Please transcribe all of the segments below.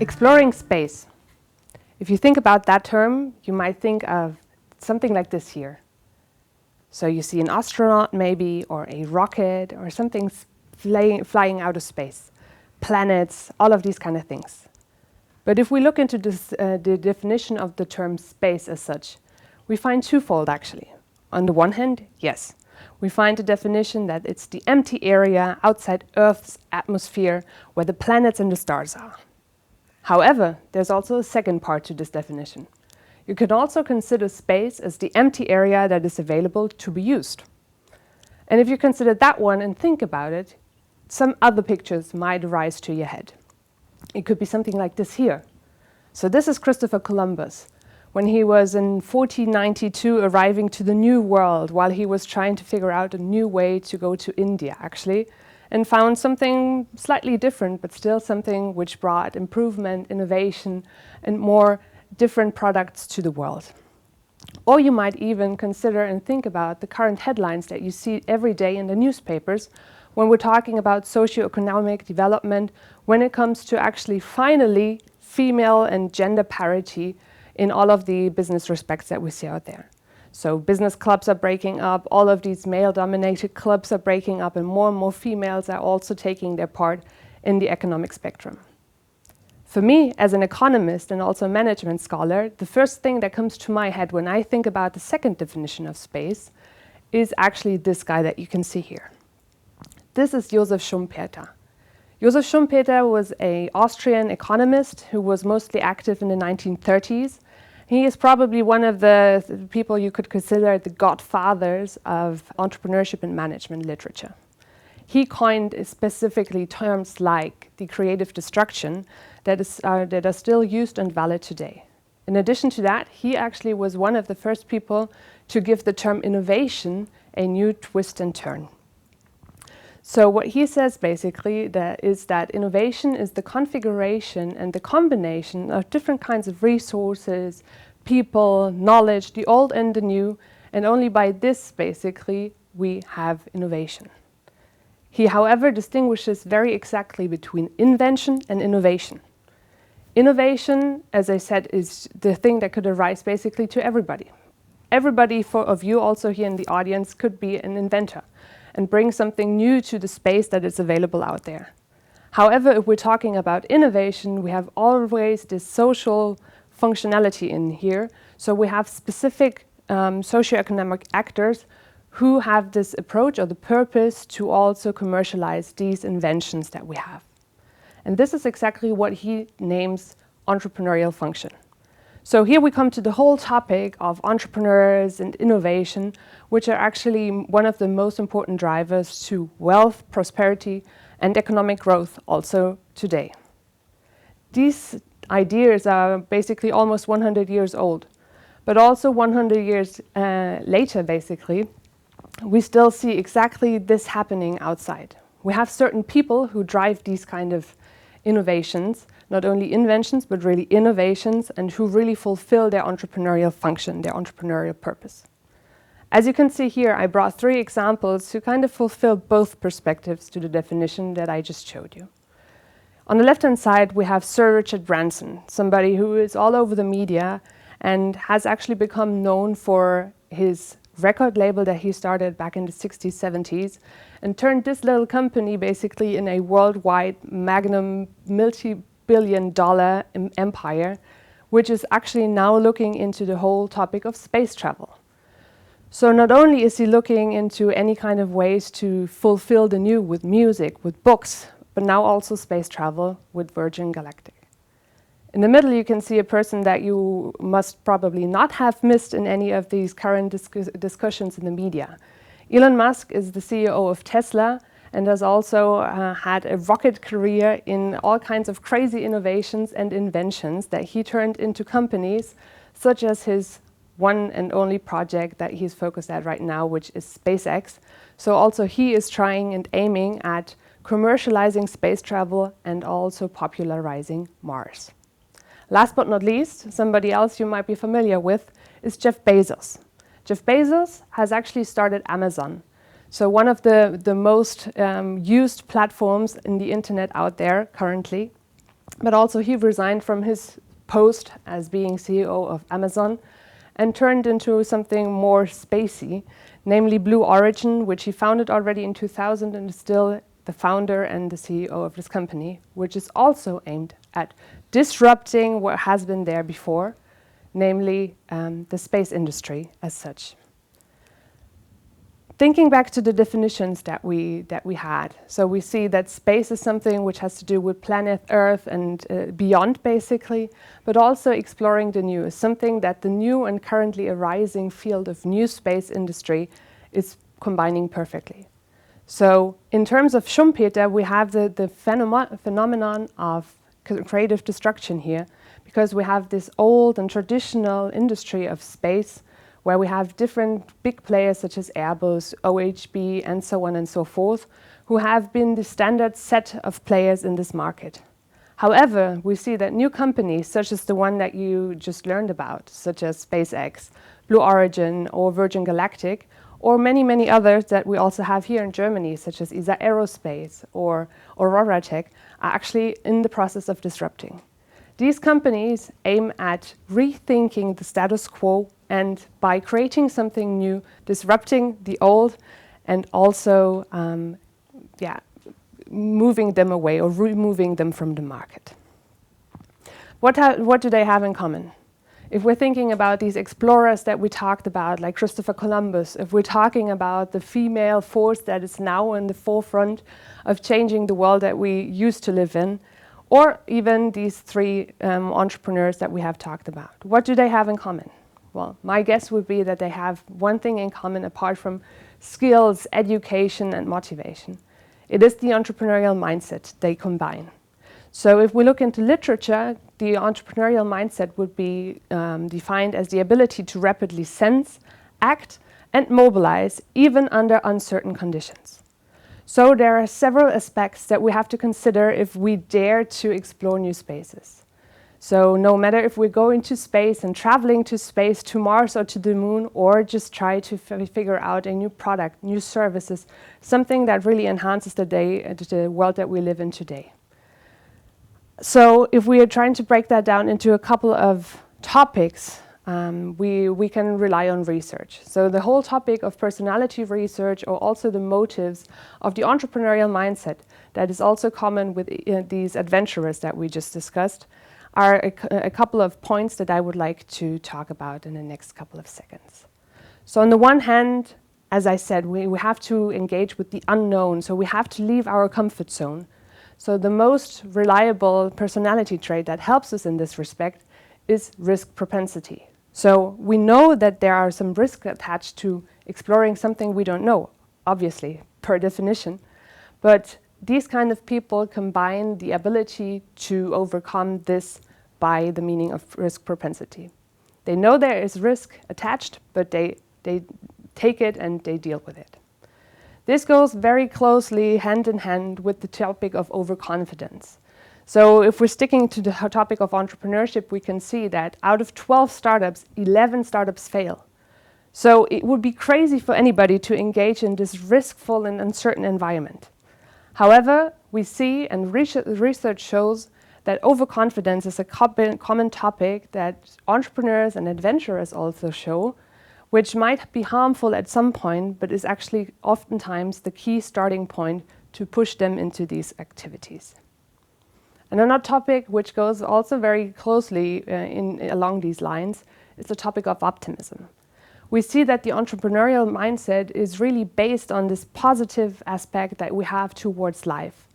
Exploring space. If you think about that term, you might think of something like this here. So you see an astronaut maybe, or a rocket, or something flying out of space. Planets, all of these kind of things. But if we look into this, the definition of the term space as such, we find twofold actually. On the one hand, yes, we find a definition that it's the empty area outside Earth's atmosphere where the planets and the stars are. However, there's also a second part to this definition. You can also consider space as the empty area that is available to be used. And if you consider that one and think about it, some other pictures might rise to your head. It could be something like this here. So this is Christopher Columbus, when he was in 1492 arriving to the New World while he was trying to figure out a new way to go to India, actually, and found something slightly different, but still something which brought improvement, innovation, and more different products to the world. Or you might even consider and think about the current headlines that you see every day in the newspapers when we're talking about socioeconomic development, when it comes to actually finally female and gender parity in all of the business respects that we see out there. So business clubs are breaking up, all of these male-dominated clubs are breaking up, and more females are also taking their part in the economic spectrum. For me, as an economist and also a management scholar, the first thing that comes to my head when I think about the second definition of space is actually this guy that you can see here. This is Josef Schumpeter. Josef Schumpeter was an Austrian economist who was mostly active in the 1930s. He is probably one of the people you could consider the godfathers of entrepreneurship and management literature. He coined specifically terms like the creative destruction that are still used and valid today. In addition to that, he actually was one of the first people to give the term innovation a new twist and turn. So what he says basically is that innovation is the configuration and the combination of different kinds of resources, people, knowledge, the old and the new, and only by this basically we have innovation. He, however, distinguishes very exactly between invention and innovation. Innovation, as I said, is the thing that could arise basically to everybody. Everybody of you also here in the audience could be an inventor and bring something new to the space that is available out there. However, if we're talking about innovation, we have always this social functionality in here. So we have specific socioeconomic actors who have this approach or the purpose to also commercialize these inventions that we have. And this is exactly what he names entrepreneurial function. So here we come to the whole topic of entrepreneurs and innovation, which are actually one of the most important drivers to wealth, prosperity, and economic growth also today. These ideas are basically almost 100 years old, but also 100 years later, basically, we still see exactly this happening outside. We have certain people who drive these kind of innovations, not only inventions, but really innovations, and who really fulfill their entrepreneurial function, their entrepreneurial purpose. As you can see here, I brought 3 examples to kind of fulfill both perspectives to the definition that I just showed you. On the left-hand side, we have Sir Richard Branson, somebody who is all over the media and has actually become known for his record label that he started back in the 60s, 70s, and turned this little company basically in a worldwide magnum multi-billion-dollar empire, which is actually now looking into the whole topic of space travel. So not only is he looking into any kind of ways to fulfill the new with music, with books, but now also space travel with Virgin Galactic. In the middle, you can see a person that you must probably not have missed in any of these current discussions in the media. Elon Musk is the CEO of Tesla and has also had a rocket career in all kinds of crazy innovations and inventions that he turned into companies, such as his one and only project that he's focused at right now, which is SpaceX. So also he is trying and aiming at commercializing space travel and also popularizing Mars. Last but not least, somebody else you might be familiar with is Jeff Bezos. Jeff Bezos has actually started Amazon. So one of the most used platforms in the internet out there currently. but also he resigned from his post as being CEO of Amazon and turned into something more spacey, namely Blue Origin, which he founded already in 2000 and is still the founder and the CEO of this company, which is also aimed at disrupting what has been there before, namely the space industry as such. Thinking back to the definitions that we had, so we see that space is something which has to do with planet Earth and beyond, basically, but also exploring the new is something that the new and currently arising field of new space industry is combining perfectly. So in terms of Schumpeter, we have the phenomenon of creative destruction here, because we have this old and traditional industry of space where we have different big players such as Airbus, OHB, and so on and so forth, who have been the standard set of players in this market. However, we see that new companies, such as the one that you just learned about, such as SpaceX, Blue Origin, or Virgin Galactic, or many, many others that we also have here in Germany, such as ESA Aerospace or Aurora Tech, are actually in the process of disrupting. These companies aim at rethinking the status quo and by creating something new, disrupting the old, and also moving them away or removing them from the market. What do they have in common? If we're thinking about these explorers that we talked about, like Christopher Columbus, if we're talking about the female force that is now in the forefront of changing the world that we used to live in, or even these three entrepreneurs that we have talked about, what do they have in common? Well, my guess would be that they have one thing in common apart from skills, education, and motivation. It is the entrepreneurial mindset they combine. So if we look into literature, the entrepreneurial mindset would be defined as the ability to rapidly sense, act, and mobilize even under uncertain conditions. So there are several aspects that we have to consider if we dare to explore new spaces. So no matter if we're going to space and traveling to space, to Mars or to the moon, or just try to figure out a new product, new services, something that really enhances the world that we live in today. So if we are trying to break that down into a couple of topics, we can rely on research. So the whole topic of personality research, or also the motives of the entrepreneurial mindset that is also common with these adventurers that we just discussed, are a couple of points that I would like to talk about in the next couple of seconds. So on the one hand, as I said, we have to engage with the unknown, so we have to leave our comfort zone. So the most reliable personality trait that helps us in this respect is risk propensity. So we know that there are some risks attached to exploring something we don't know, obviously, per definition, but these kind of people combine the ability to overcome this by the meaning of risk propensity. They know there is risk attached, but they take it and they deal with it. This goes very closely hand in hand with the topic of overconfidence. So if we're sticking to the topic of entrepreneurship, we can see that out of 12 startups, 11 startups fail. So it would be crazy for anybody to engage in this riskful and uncertain environment. However, we see and research shows that overconfidence is a common topic that entrepreneurs and adventurers also show, which might be harmful at some point, but is actually oftentimes the key starting point to push them into these activities. Another topic which goes also very closely along these lines is the topic of optimism. We see that the entrepreneurial mindset is really based on this positive aspect that we have towards life.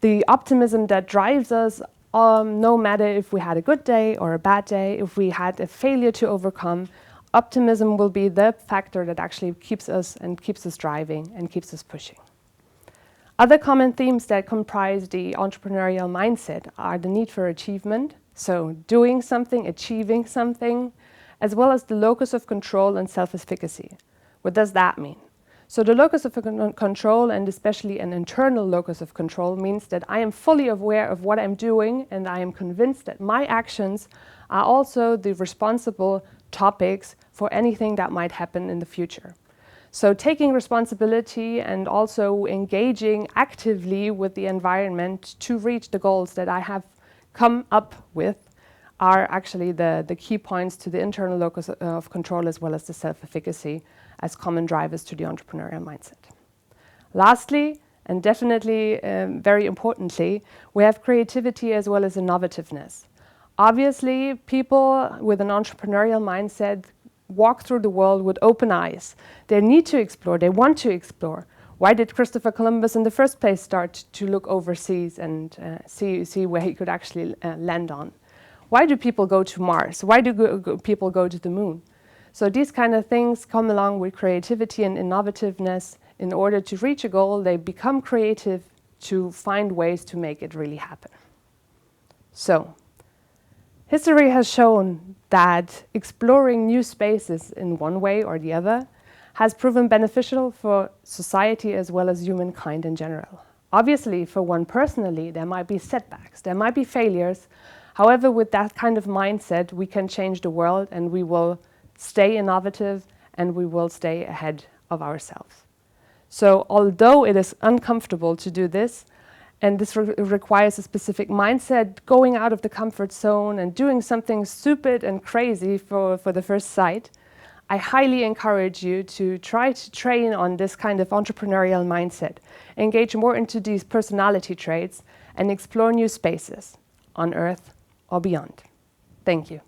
The optimism that drives us, no matter if we had a good day or a bad day, if we had a failure to overcome, optimism will be the factor that actually keeps us driving and keeps us pushing. Other common themes that comprise the entrepreneurial mindset are the need for achievement, so doing something, achieving something, as well as the locus of control and self-efficacy. What does that mean? So the locus of control, and especially an internal locus of control, means that I am fully aware of what I'm doing and I am convinced that my actions are also the responsible topics for anything that might happen in the future. So taking responsibility and also engaging actively with the environment to reach the goals that I have come up with are actually the key points to the internal locus of control as well as the self-efficacy as common drivers to the entrepreneurial mindset. Lastly, and definitely very importantly, we have creativity as well as innovativeness. Obviously, people with an entrepreneurial mindset walk through the world with open eyes. They need to explore, they want to explore. Why did Christopher Columbus in the first place start to look overseas and see where he could actually land on? Why do people go to Mars? Why do people go to the moon? So these kind of things come along with creativity and innovativeness. In order to reach a goal, they become creative to find ways to make it really happen. So, history has shown that exploring new spaces in one way or the other has proven beneficial for society as well as humankind in general. Obviously, for one personally, there might be setbacks, there might be failures. However, with that kind of mindset, we can change the world and we will stay innovative and we will stay ahead of ourselves. So although it is uncomfortable to do this, and this requires a specific mindset, going out of the comfort zone and doing something stupid and crazy for the first sight, I highly encourage you to try to train on this kind of entrepreneurial mindset, engage more into these personality traits, and explore new spaces on Earth or beyond. Thank you.